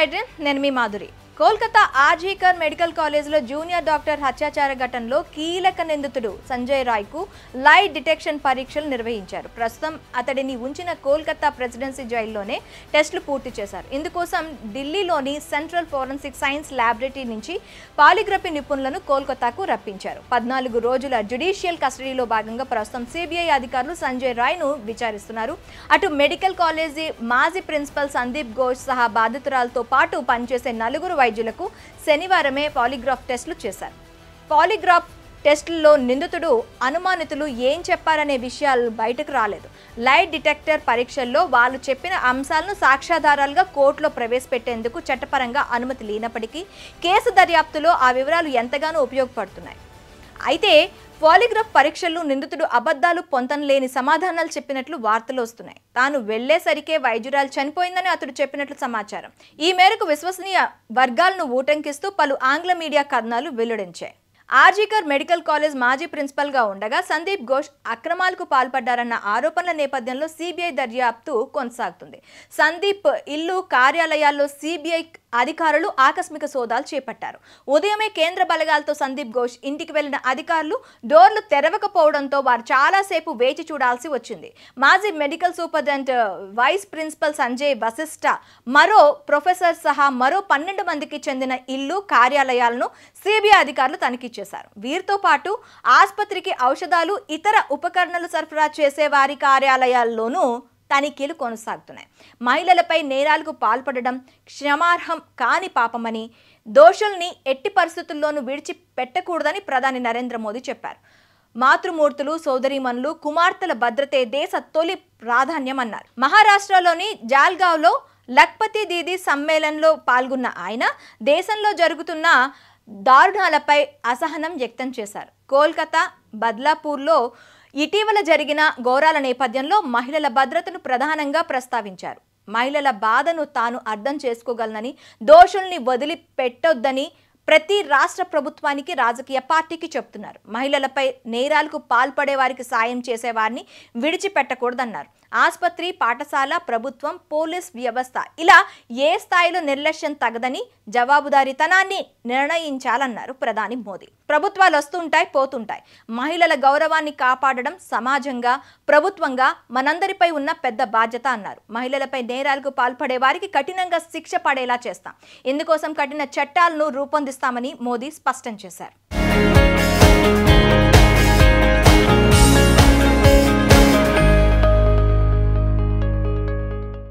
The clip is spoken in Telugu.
ఐడ్రిన్ నేను మీ మాధురి. కోల్కతా ఆర్జీకర్ మెడికల్ కాలేజ్లో జూనియర్ డాక్టర్ హత్యాచార ఘటనలో కీలక నిందితుడు సంజయ్ రాయ్కు లై డిటెక్షన్ పరీక్షలు నిర్వహించారు. ప్రస్తుతం అతడిని ఉంచిన కోల్కతా ప్రెసిడెన్సీ జైల్లోనే టెస్టులు పూర్తి చేశారు. ఇందుకోసం ఢిల్లీలోని సెంట్రల్ ఫోరెన్సిక్ సైన్స్ ల్యాబొరేటరీ నుంచి పాలిగ్రఫీ నిపుణులను కోల్కతాకు రప్పించారు. 14 రోజుల జ్యుడిషియల్ కస్టడీలో భాగంగా ప్రస్తుతం సిబిఐ అధికారులు సంజయ్ రాయ్ను విచారిస్తున్నారు. అటు మెడికల్ కాలేజీ మాజీ ప్రిన్సిపల్ సందీప్ ఘోష్ సహా బాధితురాలతో పాటు పనిచేసే 4 వైద్యులకు శనివారమే పాలిగ్రాఫ్ టెస్టులు చేశారు. పాలిగ్రాఫ్ టెస్టుల్లో నిందితుడు అనుమానితులు ఏం చెప్పారనే విషయాలు బయటకు రాలేదు. లై డిటెక్టర్ పరీక్షల్లో వాళ్ళు చెప్పిన అంశాలను సాక్ష్యాధారాలుగా కోర్టులో ప్రవేశపెట్టేందుకు చట్టపరంగా అనుమతి లేనప్పటికీ కేసు దర్యాప్తులో ఆ వివరాలు ఎంతగానో ఉపయోగపడుతున్నాయి. అయితే పాలిగ్రాఫ్ పరీక్షల్లో నిందితుడు అబద్ధాలు పొంతనలేని సమాధానాలు చెప్పినట్లు వార్తలు వస్తున్నాయి. తాను వెళ్లేసరికే వైద్యురాలు చనిపోయిందని అతడు చెప్పినట్లు సమాచారం. ఈ మేరకు విశ్వసనీయ వర్గాలను ఊటంకిస్తూ పలు ఆంగ్ల మీడియా కథనాలు వెల్లడించాయి. ఆర్జీకర్ మెడికల్ కాలేజ్ మాజీ ప్రిన్సిపల్గా ఉండగా సందీప్ ఘోష్ అక్రమాలకు పాల్పడ్డారన్న ఆరోపణల నేపథ్యంలో సిబిఐ దర్యాప్తు కొనసాగుతుంది. సందీప్ ఇల్లు, కార్యాలయాల్లో సిబిఐ అధికారులు ఆకస్మిక సోదాలు చేపట్టారు. ఉదయమే కేంద్ర బలగాలతో సందీప్ ఘోష్ ఇంటికి వెళ్లిన అధికారులు డోర్లు తెరవకపోవడంతో వారు చాలాసేపు వేచి చూడాల్సి వచ్చింది. మాజీ medical superintendent vice principal Sanjay Vashisht, మరో ప్రొఫెసర్ సహా మరో 12 మందికి చెందిన ఇల్లు, కార్యాలయాలను సిబిఐ అధికారులు తనిఖీ చేశారు. వీరితో పాటు ఆసుపత్రికి ఔషధాలు, ఇతర ఉపకరణాలు సరఫరా చేసే వారి కార్యాలయాల్లోనూ తనిఖీలు కొనసాగుతున్నాయి. మహిళలపై నేరాలకు పాల్పడడం క్షమార్హం కాని పాపమని, దోషుల్ని ఎట్టి పరిస్థితుల్లోనూ విడిచిపెట్టకూడదని ప్రధాని నరేంద్ర మోదీ చెప్పారు. మాతృమూర్తులు, సోదరీమణులు, కుమార్తెల భద్రతే దేశ తొలి ప్రాధాన్యమన్నారు. మహారాష్ట్రలోని జాల్గావ్లో లఖ్పతి దీదీ సమ్మేళనంలో పాల్గొన్న ఆయన దేశంలో జరుగుతున్న దారుణాలపై అసహనం వ్యక్తం చేశారు. కోల్కతా, బద్లాపూర్లో ఇటీవల జరిగిన ఘోరాల నేపథ్యంలో మహిళల భద్రతను ప్రధానంగా ప్రస్తావించారు. మహిళల బాధను తాను అర్థం చేసుకోగలనని, దోషుల్ని వదిలిపెట్టొద్దని ప్రతి రాష్ట్ర ప్రభుత్వానికి, రాజకీయ పార్టీకి చెప్తున్నారు. మహిళలపై నేరాలకు పాల్పడే వారికి సాయం చేసేవారిని విడిచిపెట్టకూడదన్నారు. ఆసుపత్రి, పాఠశాల, ప్రభుత్వం, పోలీస్ వ్యవస్థ ఇలా ఏ స్థాయిలో నిర్లక్ష్యం తగదని జవాబుదారీతనాన్ని నిర్ణయించాలన్నారు ప్రధాని మోదీ. ప్రభుత్వాలు వస్తుంటాయి, పోతుంటాయి. మహిళల గౌరవాన్ని కాపాడడం సమాజంగా, ప్రభుత్వంగా మనందరిపై ఉన్న పెద్ద బాధ్యత అన్నారు. మహిళలపై నేరాలకు పాల్పడే వారికి కఠినంగా శిక్ష పడేలా చేస్తాం. ఇందుకోసం కఠిన చట్టాలను రూపొందిస్తామని మోదీ స్పష్టం చేశారు.